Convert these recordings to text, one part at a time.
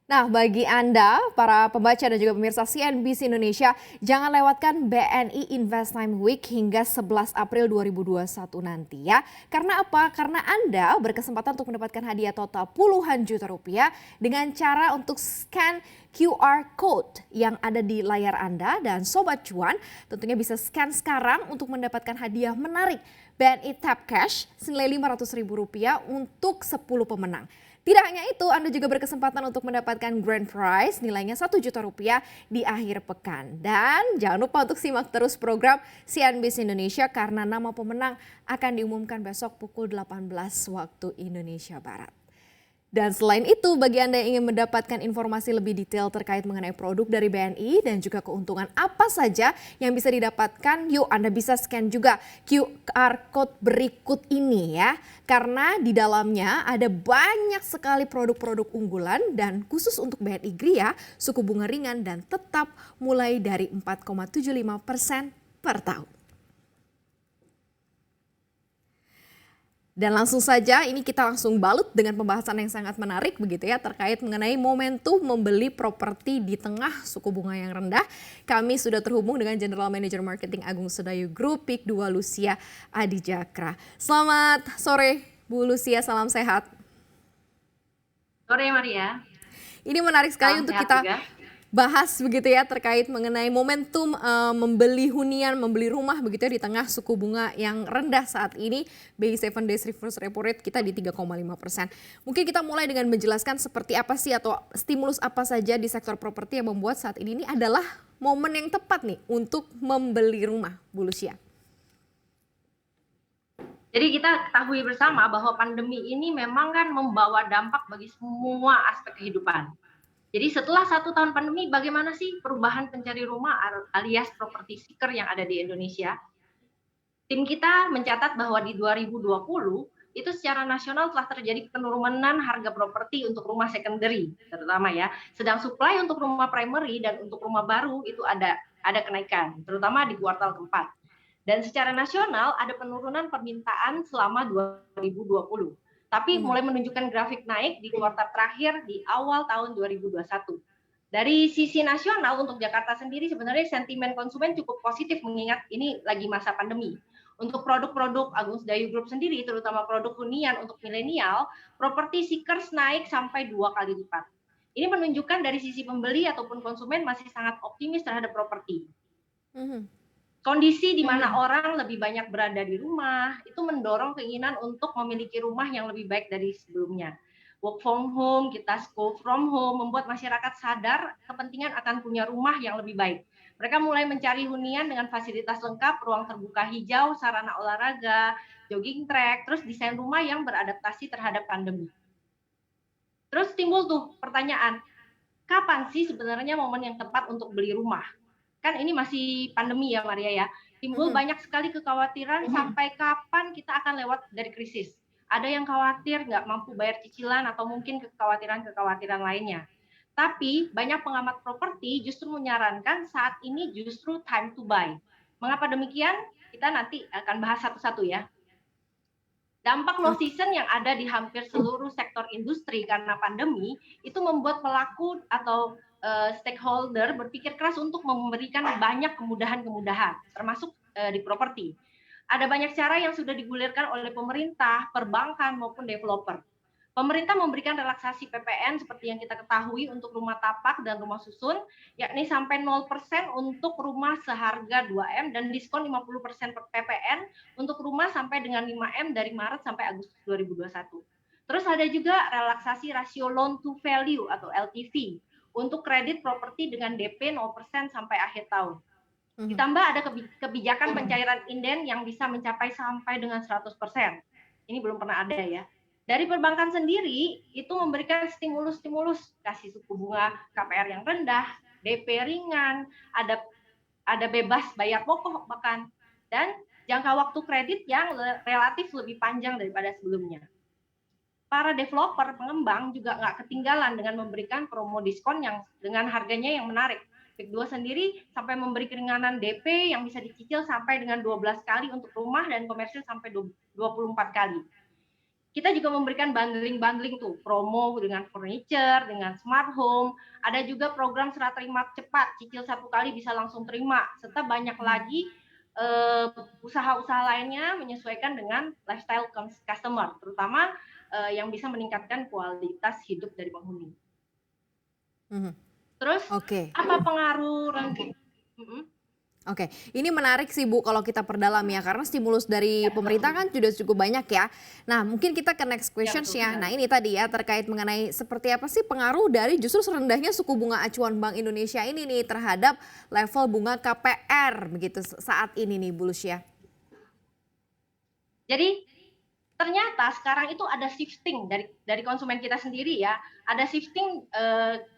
Nah, bagi Anda, para pembaca dan juga pemirsa CNBC Indonesia, jangan lewatkan BNI Invest Time Week hingga 11 April 2021 nanti ya. Karena apa? Karena Anda berkesempatan untuk mendapatkan hadiah total puluhan juta rupiah dengan cara untuk scan QR Code yang ada di layar Anda. Dan Sobat Cuan tentunya bisa scan sekarang untuk mendapatkan hadiah menarik BNI Tap Cash senilai Rp500.000 untuk 10 pemenang. Tidak hanya itu, Anda juga berkesempatan untuk mendapatkan grand prize nilainya Rp1 juta di akhir pekan. Dan jangan lupa untuk simak terus program CNBC Indonesia karena nama pemenang akan diumumkan besok pukul 18 waktu Indonesia Barat. Dan selain itu, bagi Anda yang ingin mendapatkan informasi lebih detail terkait mengenai produk dari BNI dan juga keuntungan apa saja yang bisa didapatkan, yuk Anda bisa scan juga QR Code berikut ini ya. Karena di dalamnya ada banyak sekali produk-produk unggulan dan khusus untuk BNI Gria, suku bunga ringan dan tetap mulai dari 4,75% per tahun. Dan langsung saja ini kita langsung balut dengan pembahasan yang sangat menarik begitu ya terkait mengenai momentum membeli properti di tengah suku bunga yang rendah. Kami sudah terhubung dengan General Manager Marketing Agung Sedayu Group PIK 2 Lucia Adijakra. Selamat sore Bu Lucia, salam sehat. Sore Maria. Ini menarik sekali Salam untuk sehat kita juga. bahas begitu ya terkait mengenai momentum membeli hunian, membeli rumah begitu ya di tengah suku bunga yang rendah saat ini. BI 7 Days Reverse Repo Rate kita di 3,5%. Mungkin kita mulai dengan menjelaskan seperti apa sih atau stimulus apa saja di sektor properti yang membuat saat ini adalah momen yang tepat nih untuk membeli rumah, Bu Lucia. Jadi kita ketahui bersama bahwa pandemi ini memang kan membawa dampak bagi semua aspek kehidupan. Jadi setelah 1 tahun pandemi, bagaimana sih perubahan pencari rumah alias property seeker yang ada di Indonesia? Tim kita mencatat bahwa di 2020 itu secara nasional telah terjadi penurunan harga properti untuk rumah secondary terutama ya. Sedang supply untuk rumah primary dan untuk rumah baru itu ada kenaikan, terutama di kuartal keempat. Dan secara nasional ada penurunan permintaan selama 2020. Tapi mulai menunjukkan grafik naik di kuartal terakhir di awal tahun 2021. Dari sisi nasional untuk Jakarta sendiri sebenarnya sentimen konsumen cukup positif mengingat ini lagi masa pandemi. Untuk produk-produk Agung Sedayu Group sendiri, terutama produk hunian untuk milenial, property seekers naik sampai 2 kali lipat. Ini menunjukkan dari sisi pembeli ataupun konsumen masih sangat optimis terhadap properti. Kondisi di mana orang lebih banyak berada di rumah, itu mendorong keinginan untuk memiliki rumah yang lebih baik dari sebelumnya. Work from home, kita school from home, membuat masyarakat sadar kepentingan akan punya rumah yang lebih baik. Mereka mulai mencari hunian dengan fasilitas lengkap, ruang terbuka hijau, sarana olahraga, jogging track, terus desain rumah yang beradaptasi terhadap pandemi. Terus timbul tuh pertanyaan, kapan sih sebenarnya momen yang tepat untuk beli rumah? Kan ini masih pandemi ya Maria ya, timbul banyak sekali kekhawatiran sampai kapan kita akan lewat dari krisis. Ada yang khawatir nggak mampu bayar cicilan atau mungkin kekhawatiran-kekhawatiran lainnya. Tapi banyak pengamat properti justru menyarankan saat ini justru time to buy. Mengapa demikian? Kita nanti akan bahas satu-satu ya. Dampak low season yang ada di hampir seluruh sektor industri karena pandemi itu membuat pelaku atau stakeholder berpikir keras untuk memberikan banyak kemudahan-kemudahan, termasuk di properti. Ada banyak cara yang sudah digulirkan oleh pemerintah, perbankan maupun developer. Pemerintah memberikan relaksasi PPN seperti yang kita ketahui untuk rumah tapak dan rumah susun, yakni sampai 0% untuk rumah seharga 2M dan diskon 50% PPN untuk rumah sampai dengan 5M dari Maret sampai Agustus 2021. Terus ada juga relaksasi rasio loan to value atau LTV untuk kredit properti dengan DP 0% sampai akhir tahun. Ditambah ada kebijakan pencairan inden yang bisa mencapai sampai dengan 100%. Ini belum pernah ada ya. Dari perbankan sendiri itu memberikan stimulus-stimulus, kasih suku bunga KPR yang rendah, DP ringan, ada bebas bayar pokok bahkan, dan jangka waktu kredit yang relatif lebih panjang daripada sebelumnya. Para developer pengembang juga nggak ketinggalan dengan memberikan promo diskon yang dengan harganya yang menarik. PIK 2 sendiri sampai memberi keringanan DP yang bisa dicicil sampai dengan 12 kali untuk rumah dan komersil sampai 24 kali. kita juga memberikan bundling-bundling tuh, promo dengan furniture, dengan smart home, ada juga program serah terima cepat, cicil 1 kali bisa langsung terima, serta banyak lagi usaha-usaha lainnya menyesuaikan dengan lifestyle customer, terutama yang bisa meningkatkan kualitas hidup dari penghuni. Mhm. Terus Oke. apa pengaruh Oke, ini menarik sih Bu kalau kita perdalam ya, karena stimulus dari pemerintah kan sudah cukup banyak ya. Nah mungkin kita ke next ya questions betul ya. sekali. Nah ini tadi ya terkait mengenai seperti apa sih pengaruh dari justru serendahnya suku bunga acuan Bank Indonesia ini nih terhadap level bunga KPR begitu saat ini nih Bu Lucia. Jadi ternyata sekarang itu ada shifting dari konsumen kita sendiri ya, ada shifting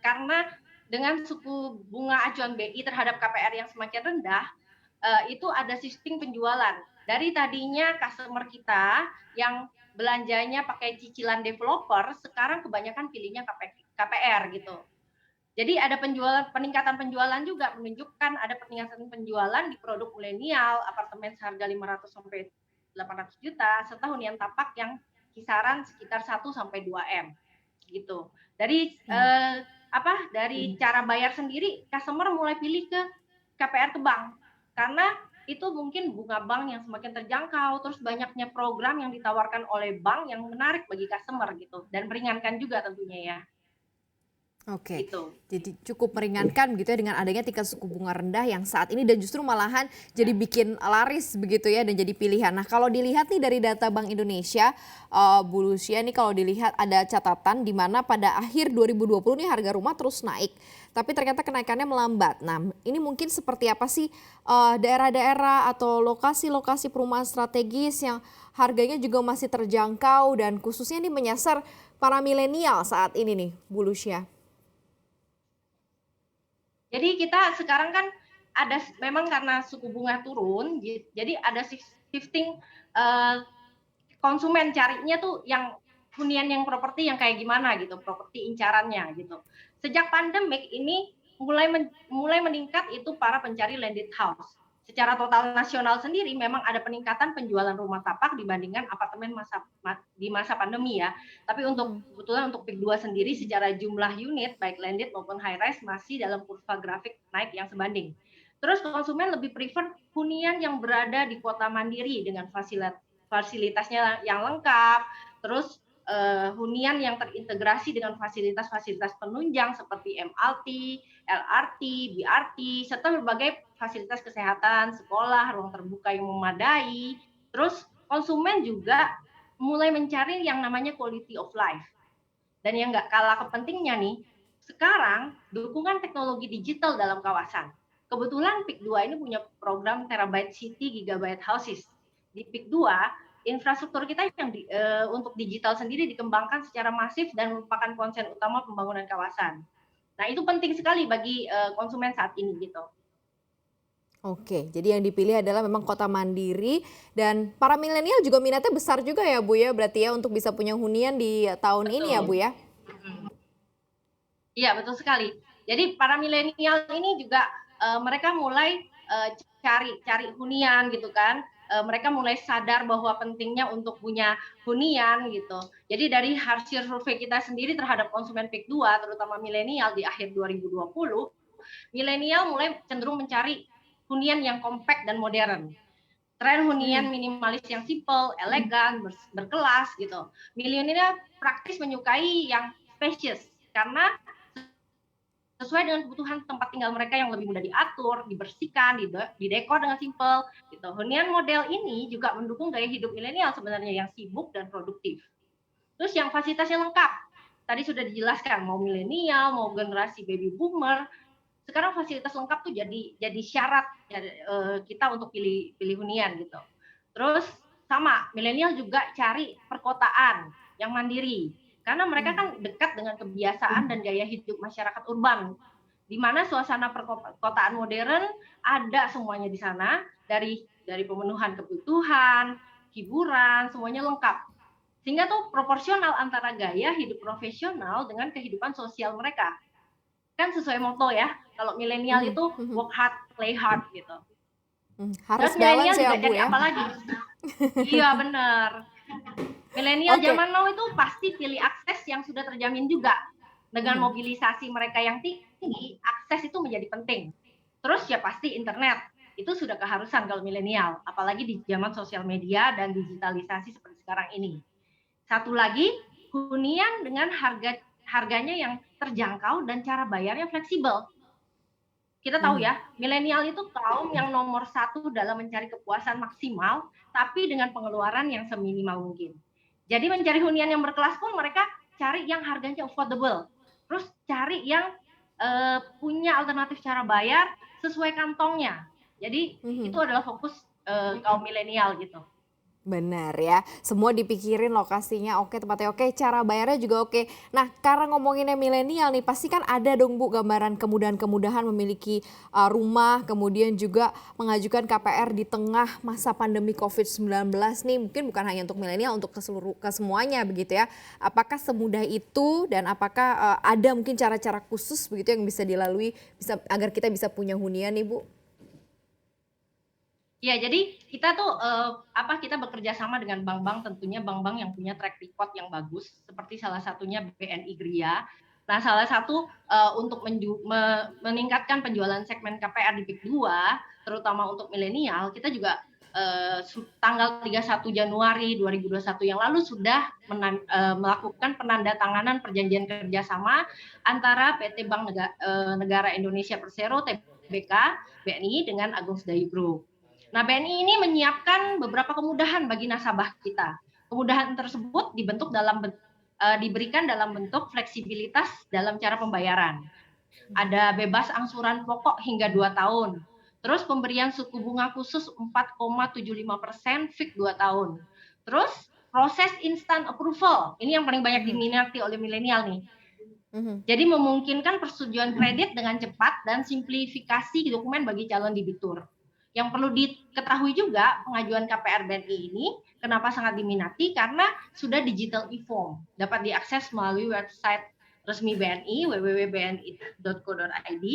karena dengan suku bunga acuan BI terhadap KPR yang semakin rendah, itu ada shifting penjualan. Dari tadinya customer kita yang belanjanya pakai cicilan developer, sekarang kebanyakan pilihnya KPR gitu. Jadi ada peningkatan penjualan juga menunjukkan ada peningkatan penjualan di produk milenial, apartemen seharga 500 sampai 800 juta, serta hunian tapak yang kisaran sekitar 1 sampai 2 M gitu. Dari dari cara bayar sendiri, customer mulai pilih ke KPR ke bank karena itu mungkin bunga bank yang semakin terjangkau, terus banyaknya program yang ditawarkan oleh bank yang menarik bagi customer gitu dan meringankan juga tentunya ya. Oke, Gitu. jadi cukup meringankan begitu ya dengan adanya tingkat suku bunga rendah yang saat ini dan justru malahan jadi bikin laris begitu ya dan jadi pilihan. Nah kalau dilihat nih dari data Bank Indonesia, Bu Lucia nih kalau dilihat ada catatan di mana pada akhir 2020 nih harga rumah terus naik. Tapi ternyata kenaikannya melambat. Nah ini mungkin seperti apa sih daerah-daerah atau lokasi-lokasi perumahan strategis yang harganya juga masih terjangkau dan khususnya nih menyasar para milenial saat ini nih Bu Lucia. Jadi kita sekarang kan ada memang karena suku bunga turun, jadi ada shifting konsumen carinya tuh yang hunian yang properti yang kayak gimana gitu, properti incarannya gitu. Sejak pandemik ini mulai meningkat itu para pencari landed house. Secara total nasional sendiri memang ada peningkatan penjualan rumah tapak dibandingkan apartemen di masa pandemi ya. Tapi kebetulan untuk PIK 2 sendiri secara jumlah unit baik landed maupun high rise masih dalam kurva grafik naik yang sebanding. Terus konsumen lebih prefer hunian yang berada di kota mandiri dengan fasilitasnya yang lengkap, terus hunian yang terintegrasi dengan fasilitas-fasilitas penunjang seperti MRT, LRT, BRT, serta berbagai fasilitas kesehatan, sekolah, ruang terbuka yang memadai. Terus konsumen juga mulai mencari yang namanya quality of life. Dan yang nggak kalah kepentingnya nih, sekarang dukungan teknologi digital dalam kawasan. Kebetulan PIK 2 ini punya program Terabyte City Gigabyte Houses. Di PIK 2, infrastruktur kita yang untuk digital sendiri dikembangkan secara masif dan merupakan konsen utama pembangunan kawasan. Nah, itu penting sekali bagi konsumen saat ini gitu. Oke, jadi yang dipilih adalah memang kota mandiri dan para milenial juga minatnya besar juga ya Bu ya, berarti ya untuk bisa punya hunian di tahun Betul. ini ya Bu ya? Iya, betul sekali. Jadi para milenial ini juga mereka mulai cari hunian gitu kan. Mereka mulai sadar bahwa pentingnya untuk punya hunian gitu. Jadi dari hasil survei kita sendiri terhadap konsumen PIK 2 terutama milenial di akhir 2020, milenial mulai cenderung mencari hunian yang compact dan modern. Tren hunian minimalis yang simple, elegan, berkelas gitu. Milenial praktis menyukai yang spacious karena sesuai dengan kebutuhan tempat tinggal mereka yang lebih mudah diatur, dibersihkan, didekor dengan simpel gitu. Hunian model ini juga mendukung gaya hidup milenial sebenarnya yang sibuk dan produktif. Terus yang fasilitasnya lengkap. Tadi sudah dijelaskan mau milenial, mau generasi baby boomer, sekarang fasilitas lengkap tuh jadi syarat kita untuk pilih hunian gitu. Terus sama milenial juga cari perkotaan yang mandiri karena mereka kan dekat dengan kebiasaan dan gaya hidup masyarakat urban, di mana suasana perkotaan modern ada semuanya di sana, dari pemenuhan kebutuhan, hiburan, semuanya lengkap. Sehingga tuh proporsional antara gaya hidup profesional dengan kehidupan sosial mereka. Kan sesuai moto ya, kalau milenial itu work hard, play hard gitu. Harus Terus milenial balance ya juga Bu cari ya? apa lagi? Iya benar. Milenial Oke. zaman now itu pasti pilih akses yang sudah terjamin juga. Dengan Mhm. mobilisasi mereka yang tinggi, akses itu menjadi penting. Terus ya pasti internet, itu sudah keharusan kalau milenial, apalagi di zaman sosial media dan digitalisasi seperti sekarang ini. Satu lagi, hunian dengan harganya yang terjangkau dan cara bayarnya fleksibel. Kita tahu Mhm. ya, milenial itu kaum yang nomor satu dalam mencari kepuasan maksimal, tapi dengan pengeluaran yang seminimal mungkin. Jadi mencari hunian yang berkelas pun mereka cari yang harganya affordable. Terus cari yang punya alternatif cara bayar sesuai kantongnya. Jadi itu Mhm. adalah fokus kaum milenial gitu. Benar ya, semua dipikirin lokasinya oke, tempatnya oke, cara bayarnya juga oke. Nah, karena ngomonginnya milenial nih, pasti kan ada dong Bu gambaran kemudahan-kemudahan memiliki rumah, kemudian juga mengajukan KPR di tengah masa pandemi COVID-19 nih. Mungkin bukan hanya untuk milenial, untuk ke semuanya begitu ya. Apakah semudah itu dan apakah ada mungkin cara-cara khusus begitu yang bisa dilalui agar kita bisa punya hunian nih Bu? Ya, jadi kita tuh kita bekerja sama dengan bank-bank, tentunya bank-bank yang punya track record yang bagus, seperti salah satunya BNI Gria. Nah, salah satu untuk meningkatkan penjualan segmen KPR di Peak 2, terutama untuk milenial, kita juga tanggal 31 Januari 2021 yang lalu sudah melakukan penandatanganan perjanjian kerjasama antara PT Bank Negara Indonesia Persero (TBK) BNI dengan Agung Sedayu Group. Nah, BNI ini menyiapkan beberapa kemudahan bagi nasabah kita. Kemudahan tersebut diberikan dalam bentuk fleksibilitas dalam cara pembayaran. Ada bebas angsuran pokok hingga 2 tahun. Terus pemberian suku bunga khusus 4,75% fix 2 tahun. Terus proses instant approval. Ini yang paling banyak Mhm. diminati oleh milenial nih. Mhm. Jadi memungkinkan persetujuan kredit dengan cepat dan simplifikasi dokumen bagi calon debitur. Yang perlu diketahui juga, pengajuan KPR BNI ini kenapa sangat diminati karena sudah digital e-form, dapat diakses melalui website resmi BNI www.bni.co.id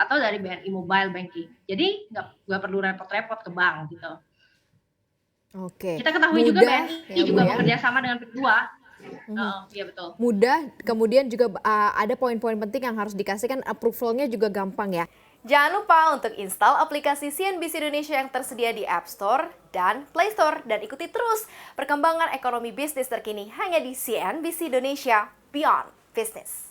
atau dari BNI Mobile Banking. Jadi nggak perlu repot-repot ke bank gitu. Oke, Kita ketahui juga mudah BNI ya Bu juga ya. bekerja sama dengan PIK 2. Mhm. Iya betul. Mudah, kemudian juga ada poin-poin penting yang harus dikasihkan, approval-nya juga gampang ya. Jangan lupa untuk install aplikasi CNBC Indonesia yang tersedia di App Store dan Play Store. Dan ikuti terus perkembangan ekonomi bisnis terkini hanya di CNBC Indonesia Beyond Business.